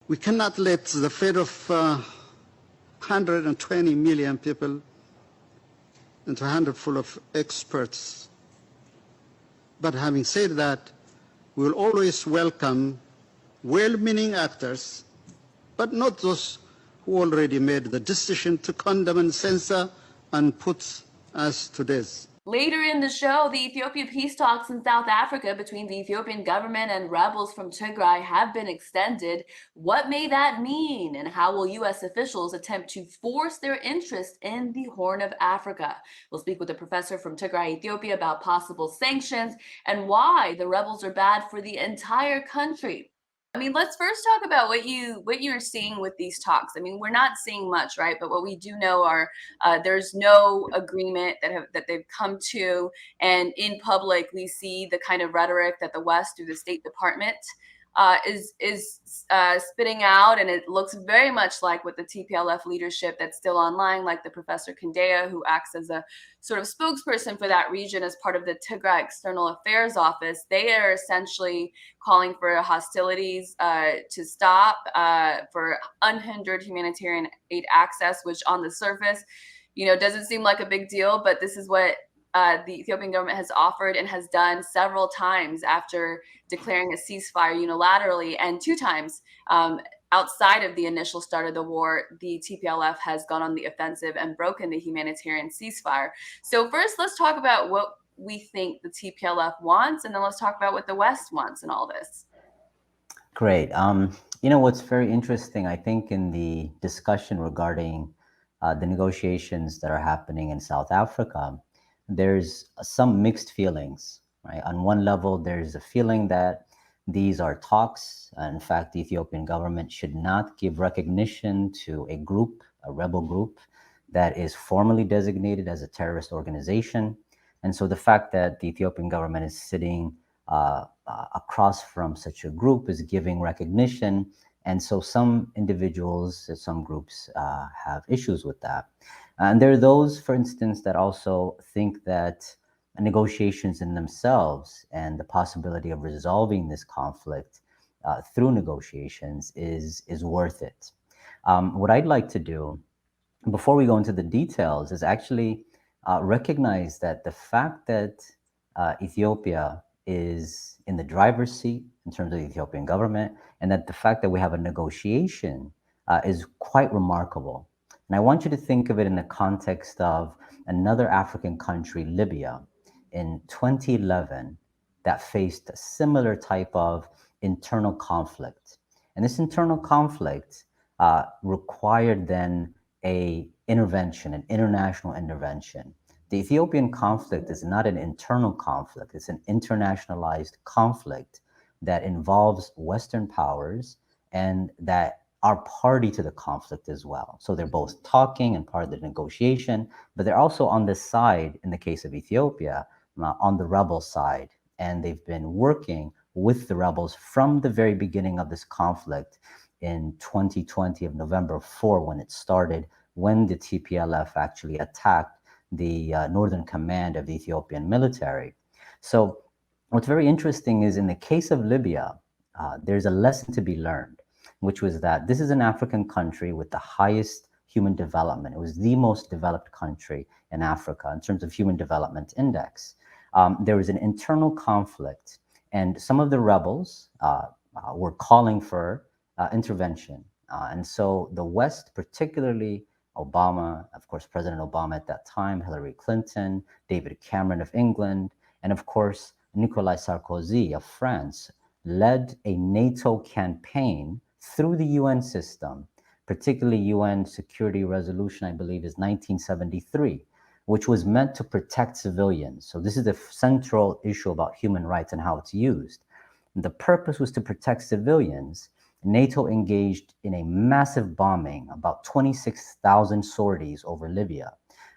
We cannot let the fate of 120 million people into a handful of experts. But having said that, we will always welcome well-meaning actors, but not those who already made the decision to condemn and censor and put us to death. Later in the show, the Ethiopia peace talks in South Africa between the Ethiopian government and rebels from Tigray have been extended. What may that mean, and how will U.S. officials attempt to force their interest in the Horn of Africa? We'll speak with a professor from Tigray, Ethiopia, about possible sanctions and why the rebels are bad for the entire country. I mean, let's first talk about what you're seeing with these talks. I mean, we're not seeing much, right? But what we do know are there's no agreement that they've come to, and in public we see the kind of rhetoric that the West, through the State Department, is spitting out, and it looks very much like what the TPLF leadership that's still online, like the Professor Kindea, who acts as a sort of spokesperson for that region as part of the Tigray External Affairs Office. They are essentially calling for hostilities to stop, for unhindered humanitarian aid access, which on the surface, doesn't seem like a big deal, but this is what the Ethiopian government has offered and has done several times after declaring a ceasefire unilaterally, and 2 times outside of the initial start of the war, the TPLF has gone on the offensive and broken the humanitarian ceasefire. So first, let's talk about what we think the TPLF wants, and then let's talk about what the West wants in all this. Great. What's very interesting, I think, in the discussion regarding the negotiations that are happening in South Africa, there's some mixed feelings, right? On one level, there's a feeling that these are talks. In fact, the Ethiopian government should not give recognition to a group, a rebel group, that is formally designated as a terrorist organization. And so the fact that the Ethiopian government is sitting across from such a group is giving recognition. And so some individuals, some groups have issues with that. And there are those, for instance, that also think that negotiations in themselves and the possibility of resolving this conflict through negotiations is worth it. What I'd like to do, before we go into the details, is actually recognize that the fact that Ethiopia is in the driver's seat in terms of the Ethiopian government, and that the fact that we have a negotiation is quite remarkable. And I want you to think of it in the context of another African country, Libya, in 2011, that faced a similar type of internal conflict. And this internal conflict required then an international intervention. The Ethiopian conflict is not an internal conflict, it's an internationalized conflict that involves Western powers and that are party to the conflict as well. So they're both talking and part of the negotiation, but they're also on the side, in the case of Ethiopia, on the rebel side. And they've been working with the rebels from the very beginning of this conflict in 2020 of November 4, when it started, when the TPLF actually attacked the northern command of the Ethiopian military. So what's very interesting is in the case of Libya, there's a lesson to be learned, which was that this is an African country with the highest human development. It was the most developed country in Africa in terms of human development index. There was an internal conflict, and some of the rebels were calling for intervention. And so the West, particularly Obama, of course, President Obama at that time, Hillary Clinton, David Cameron of England, and of course, Nicolas Sarkozy of France, led a NATO campaign through the UN system, particularly UN Security Resolution, I believe is 1973, which was meant to protect civilians. So this is the central issue about human rights and how it's used. And the purpose was to protect civilians. NATO engaged in a massive bombing, about 26,000 sorties over Libya,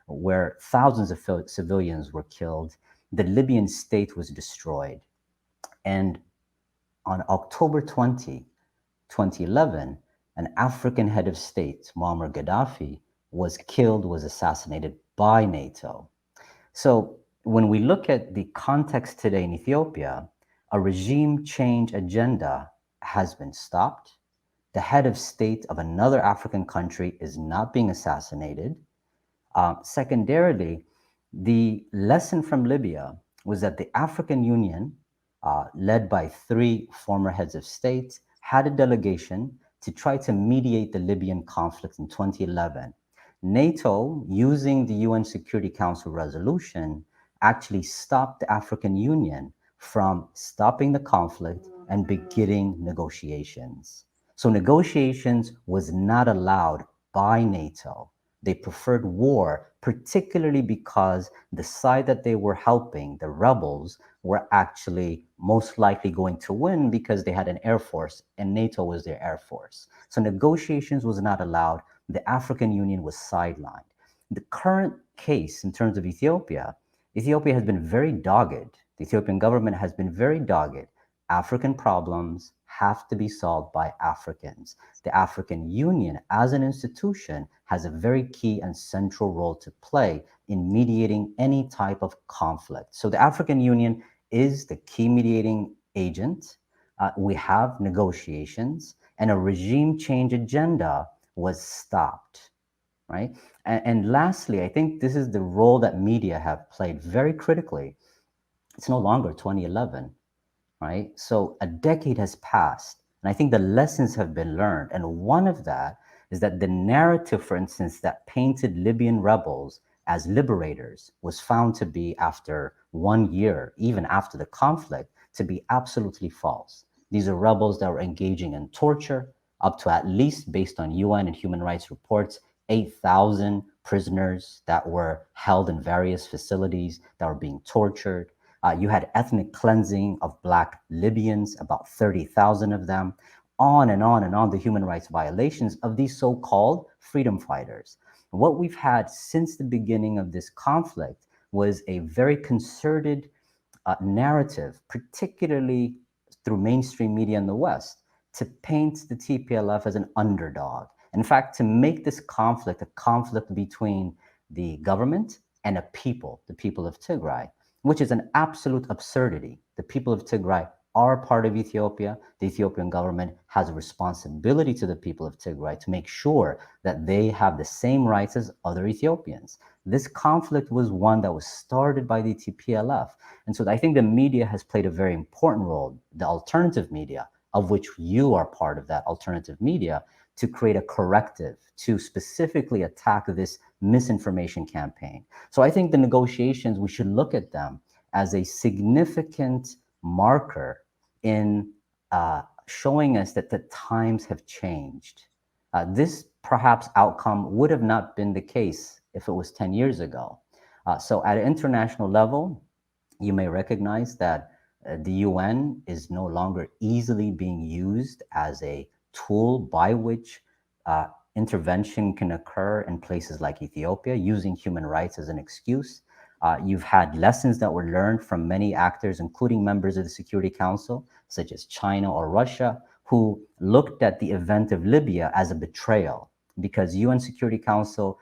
where thousands of civilians were killed. The Libyan state was destroyed. And on October 20, 2011, an African head of state, Muammar Gaddafi, was killed, was assassinated by NATO. So when we look at the context today in Ethiopia, a regime change agenda has been stopped. the head of state of another African country is not being assassinated. Secondarily, the lesson from Libya was that the African Union, led by three former heads of state, had a delegation to try to mediate the Libyan conflict in 2011. NATO, using the UN Security Council resolution, actually stopped the African Union from stopping the conflict and beginning negotiations. So negotiations was not allowed by NATO. They preferred war, particularly because the side that they were helping, the rebels, were actually most likely going to win because they had an air force and NATO was their air force. So negotiations was not allowed. The African Union was sidelined. The current case in terms of Ethiopia, Ethiopia has been very dogged. The Ethiopian government has been very dogged. African problems have to be solved by Africans. The African Union, as an institution, has a very key and central role to play in mediating any type of conflict. So the African Union is the key mediating agent. We have negotiations, and a regime change agenda was stopped, right? And lastly, I think this is the role that media have played very critically. It's no longer 2011, right? So a decade has passed, and I think the lessons have been learned. And one of that is that the narrative, for instance, that painted Libyan rebels as liberators was found to be, after 1 year, even after the conflict, to be absolutely false. These are rebels that were engaging in torture, up to, at least based on UN and human rights reports, 8,000 prisoners that were held in various facilities that were being tortured. You had ethnic cleansing of Black Libyans, about 30,000 of them, on and on and on, the human rights violations of these so-called freedom fighters. What we've had since the beginning of this conflict was a very concerted narrative, particularly through mainstream media in the West, to paint the TPLF as an underdog. In fact, to make this conflict a conflict between the government and a people, the people of Tigray, which is an absolute absurdity. The people of Tigray are part of Ethiopia. The Ethiopian government has a responsibility to the people of Tigray to make sure that they have the same rights as other Ethiopians. This conflict was one that was started by the TPLF. And so I think the media has played a very important role, the alternative media, of which you are part of that alternative media, to create a corrective, to specifically attack this misinformation campaign. So I think the negotiations, we should look at them as a significant marker in showing us that the times have changed. This perhaps outcome would have not been the case if it was 10 years ago. So at an international level, you may recognize that the UN is no longer easily being used as a tool by which intervention can occur in places like Ethiopia, using human rights as an excuse. You've had lessons that were learned from many actors, including members of the Security Council, such as China or Russia, who looked at the event of Libya as a betrayal, because UN Security Council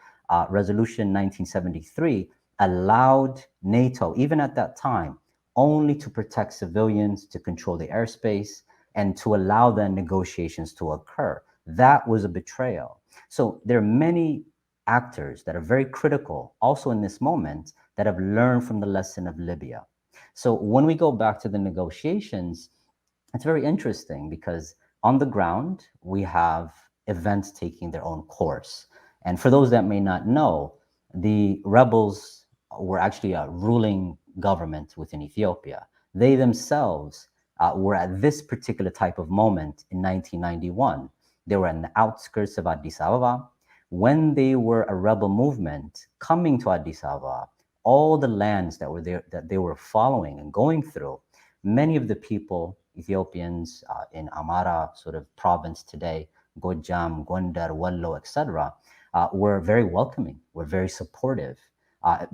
Resolution 1973 allowed NATO, even at that time, only to protect civilians, to control the airspace, and to allow then negotiations to occur. That was a betrayal. So there are many actors that are very critical also in this moment that have learned from the lesson of Libya. So when we go back to the negotiations, it's very interesting because on the ground, we have events taking their own course. And for those that may not know, the rebels were actually a ruling government within Ethiopia. They themselves were at this particular type of moment in 1991. They were in the outskirts of Addis Ababa. When they were a rebel movement coming to Addis Ababa, all the lands that were there, that they were following and going through, many of the people, Ethiopians in Amara sort of province today, Gojam, Gondar, Wallo, etc., were very welcoming, were very supportive,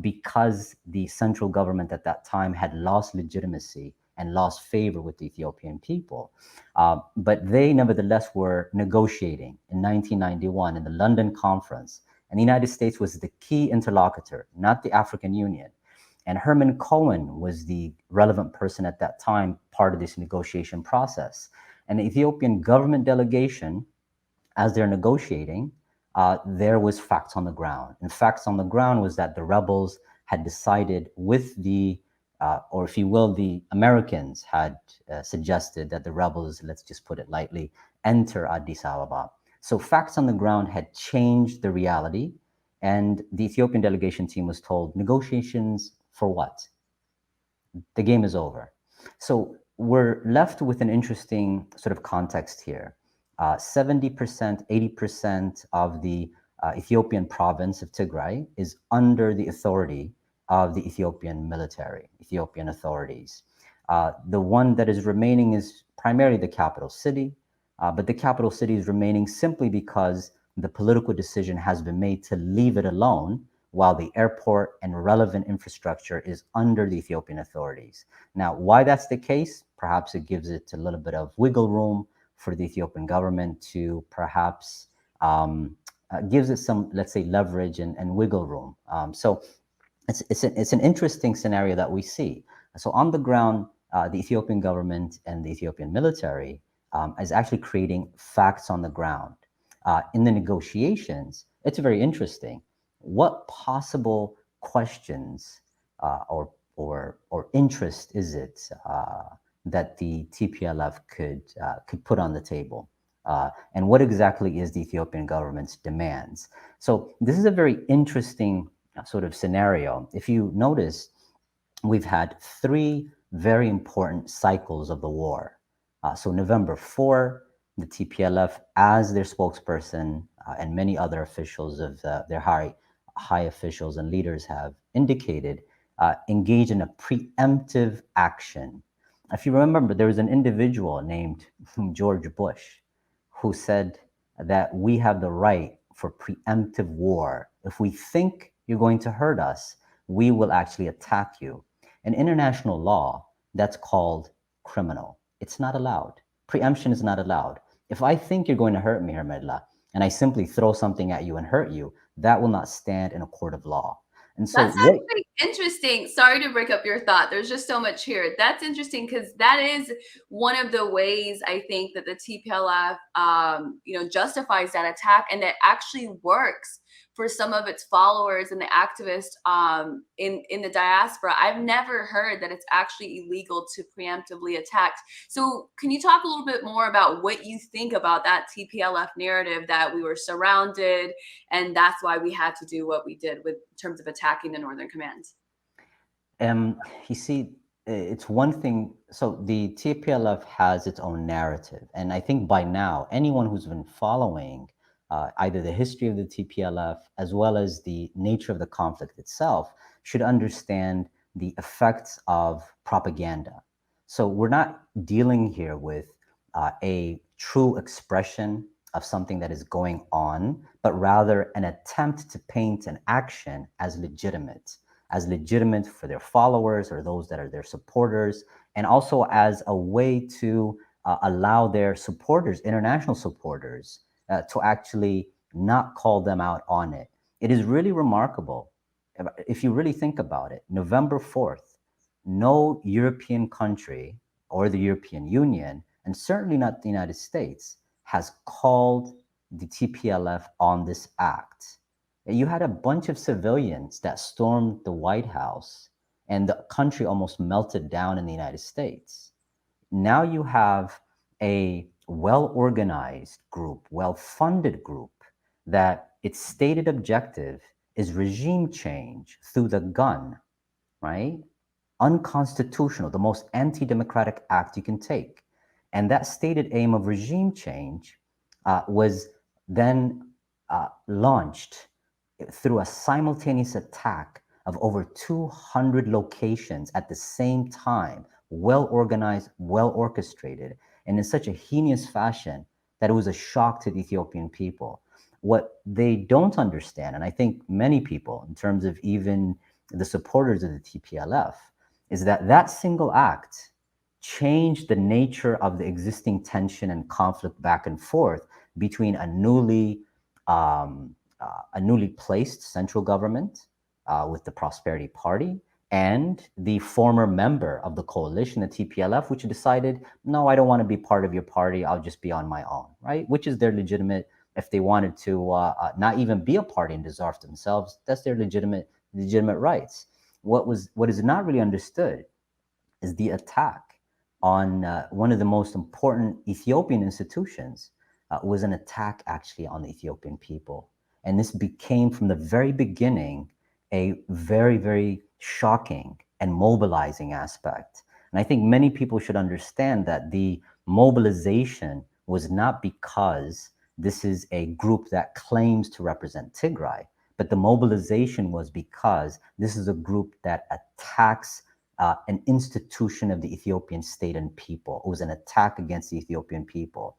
because the central government at that time had lost legitimacy and lost favor with the Ethiopian people. But they nevertheless were negotiating in 1991 in the London conference. And the United States was the key interlocutor, not the African Union. And Herman Cohen was the relevant person at that time, part of this negotiation process. And the Ethiopian government delegation as they're negotiating, there was facts on the ground. And facts on the ground was that the rebels had decided with the, or if you will, the Americans had suggested that the rebels, let's just put it lightly, enter Addis Ababa. So facts on the ground had changed the reality, and the Ethiopian delegation team was told, negotiations for what? The game is over. So we're left with an interesting sort of context here. 70%, 80% of the Ethiopian province of Tigray is under the authority of the Ethiopian military, Ethiopian authorities. The one that is remaining is primarily the capital city, but the capital city is remaining simply because the political decision has been made to leave it alone while the airport and relevant infrastructure is under the Ethiopian authorities. Now, why that's the case? Perhaps it gives it a little bit of wiggle room for the Ethiopian government to perhaps gives it some, let's say, leverage and wiggle room. So it's an interesting scenario that we see. So on the ground, the Ethiopian government and the Ethiopian military is actually creating facts on the ground. In the negotiations, it's very interesting. What possible questions or interest is it that the TPLF could put on the table? And what exactly is the Ethiopian government's demands? So this is a very interesting sort of scenario. If you notice, we've had 3 very important cycles of the war. So November 4, the TPLF, as their spokesperson and many other officials of their high officials and leaders have indicated, engage in a preemptive action. If you remember, there was an individual named George Bush who said that we have the right for preemptive war. If we think you're going to hurt us, we will actually attack you. In international law, that's called criminal. It's not allowed. Preemption is not allowed. If I think you're going to hurt me, Hermedla, and I simply throw something at you and hurt you, that will not stand in a court of law. And so That's actually interesting. Sorry to break up your thought. There's just so much here. That's interesting because that is one of the ways I think that the TPLF, justifies that attack, and that actually works for some of its followers and the activists in the diaspora. I've never heard that it's actually illegal to preemptively attack. So can you talk a little bit more about what you think about that TPLF narrative that we were surrounded and that's why we had to do what we did with in terms of attacking the Northern Command? You see, it's one thing. So the TPLF has its own narrative. And I think by now, anyone who's been following either the history of the TPLF as well as the nature of the conflict itself should understand the effects of propaganda. So we're not dealing here with a true expression of something that is going on, but rather an attempt to paint an action as legitimate for their followers or those that are their supporters, and also as a way to allow their supporters, international supporters, to actually not call them out on it. It is really remarkable. If you really think about it, November 4th, no European country or the European Union, and certainly not the United States, has called the TPLF on this act. You had a bunch of civilians that stormed the White House, and the country almost melted down in the United States. Now you have a well-organized group, well-funded group, that its stated objective is regime change through the gun, right? Unconstitutional, the most anti-democratic act you can take. And that stated aim of regime change was then launched through a simultaneous attack of over 200 locations at the same time, well organized, well orchestrated, and in such a heinous fashion that it was a shock to the Ethiopian people. What they don't understand, and I think many people, in terms of even the supporters of the TPLF, is that that single act changed the nature of the existing tension and conflict back and forth between a newly placed central government with the Prosperity Party and the former member of the coalition, the TPLF, which decided, no, I don't want to be part of your party. I'll just be on my own, right? Which is their legitimate If they wanted to not even be a party and dissolve themselves, that's their legitimate rights. What is not really understood is the attack on one of the most important Ethiopian institutions was an attack actually on the Ethiopian people. And this became from the very beginning a very, very shocking and mobilizing aspect. And I think many people should understand that the mobilization was not because this is a group that claims to represent Tigray, but the mobilization was because this is a group that attacks an institution of the Ethiopian state and people. It was an attack against the Ethiopian people.